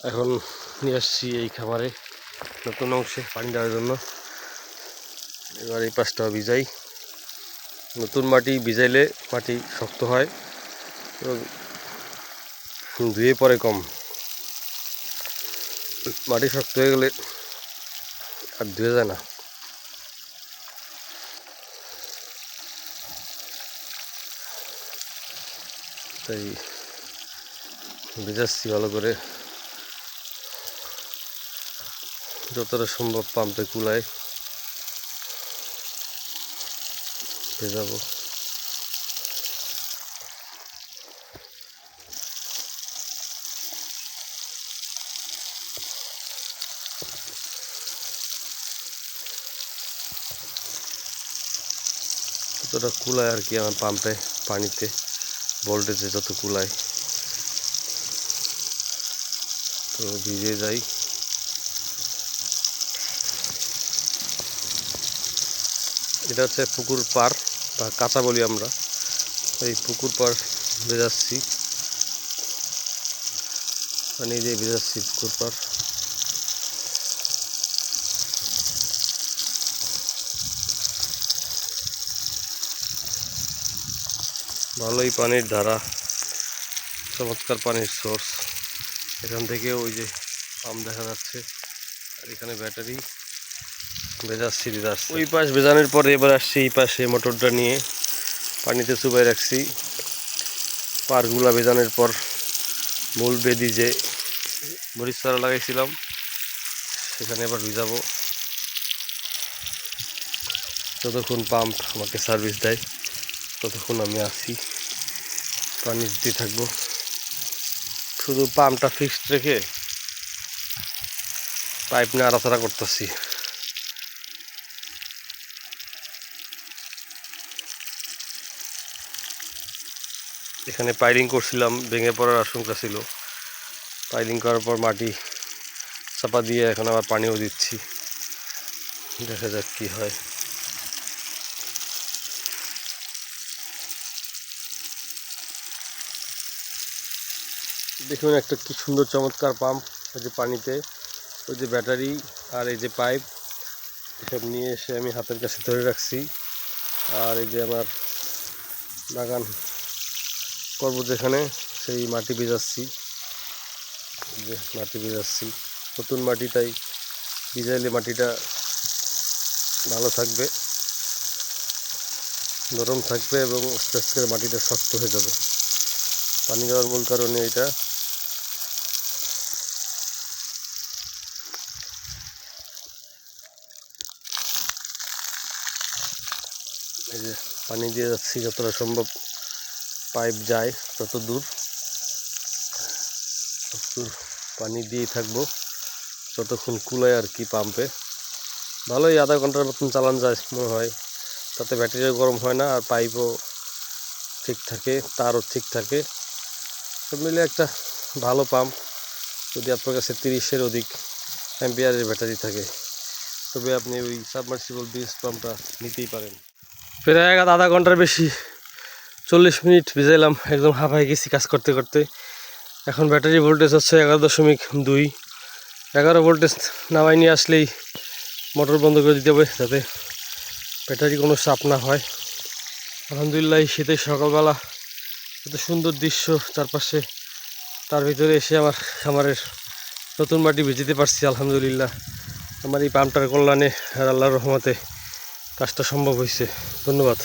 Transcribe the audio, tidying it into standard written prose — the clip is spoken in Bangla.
এখন নিয়ে আসছি এই খামারে নতুন অংশে পানি দেওয়ার জন্য। এবার এই পাশটাও ভিজাই। নতুন মাটি ভিজাইলে মাটি শক্ত হয়, ধুয়ে পরে কম। মাটি শক্ত হয়ে গেলে আর ধুয়ে যায় না। তাই ভেজাচ্ছি ভালো করে, যতটা সম্ভব পাম্পে কুলায় ভেজাবো। যতটা কুলায় আর কি আমার পাম্পে পানিতে ভোল্টেজে যত কুলায় তো ভিজে যাই। এটা হচ্ছে পুকুর পার বা কাঁচা বলি আমরা, এই পুকুর পার ভেজাচ্ছি, পানি দিয়ে ভেজাচ্ছি পুকুর পার। ভালোই পানির ধারা, চমৎকার পানির সোর্স। এখান থেকে ওই যে পাম্প দেখা যাচ্ছে, আর এখানে ব্যাটারি ভেজাচ্ছি দিতে আসছে। ওই পাশ ভেজানোর পরে এবার আসছি এই পাশে, মোটরটা নিয়ে পানিতে চুবাই রাখছি। পারগুলা ভেজানোর পর মূল বেদি যে মরিচ চারা লাগাইছিলাম সেখানে এবার ভিজাবো। যতক্ষণ পাম্প আমাকে সার্ভিস দেয় ততক্ষণ আমি আসি, পানি দিতে থাকবো। শুধু পাম্পটা ফিক্সড রেখে পাইপ নিয়ে আড়াচাড়া করতেছি। এখানে পাইলিং করছিলাম, ভেঙে পড়ার আশঙ্কা ছিল। পাইলিং করার পর মাটি চাপা দিয়ে এখন আবার পানিও দিচ্ছি, দেখা যাক কি হয়। দেখুন একটা কি সুন্দর চমৎকার পাম্প, ওই যে পানিতে ওই যে ব্যাটারি আর এই যে পাইপ এসব নিয়ে এসে আমি হাতের কাছে ধরে রাখছি। আর এই যে আমার বাগান করবো যেখানে, সেই মাটি ভিজাচ্ছি, যে মাটি ভিজাচ্ছি নতুন মাটি, তাই ভিজাইলে মাটিটা ভালো থাকবে, নরম থাকবে এবং আস্তে আস্তে মাটিটা শক্ত হয়ে যাবে। পানি দেওয়ার মূল কারণে এটা। এই যে পানি দিয়ে যাচ্ছি যতটা সম্ভব, পাইপ যায় তত দূর পানি দিয়েই থাকবো যতক্ষণ কুলায় আর কি পাম্পে। ভালোই আধা ঘন্টার মতন চালান যায় মনে হয়, তাতে ব্যাটারিও গরম হয় না আর পাইপও ঠিক থাকে, তারও ঠিক থাকে, সব মিলে একটা ভালো পাম্প। যদি আপনার কাছে 30-এর অধিক অ্যাম্পিয়ারের ব্যাটারি থাকে তবে আপনি ওই সাবমার্সিবল বিএস পাম্পটা নিতেই পারেন। প্রায় আধা ঘন্টার বেশি 40 মিনিট ভিজাইলাম, একদম হাঁপাই গেছি কাজ করতে করতে। এখন ব্যাটারি ভোল্টেজ হচ্ছে 11.2। 11 ভোল্টেজ নামাই নিয়ে আসলেই মোটর বন্ধ করে দিতে হবে যাতে ব্যাটারি কোনো চাপ না হয়। আলহামদুলিল্লাহ শীতের সকালবেলা এত সুন্দর দৃশ্য চারপাশে, তার ভিতরে এসে আমার খামারের নতুন মাটি ভিজিতে পারছি। আলহামদুলিল্লাহ আমার এই পাম্পটার কল্যাণে আর আল্লাহর রহমতে কাজটা সম্ভব হয়েছে। ধন্যবাদ।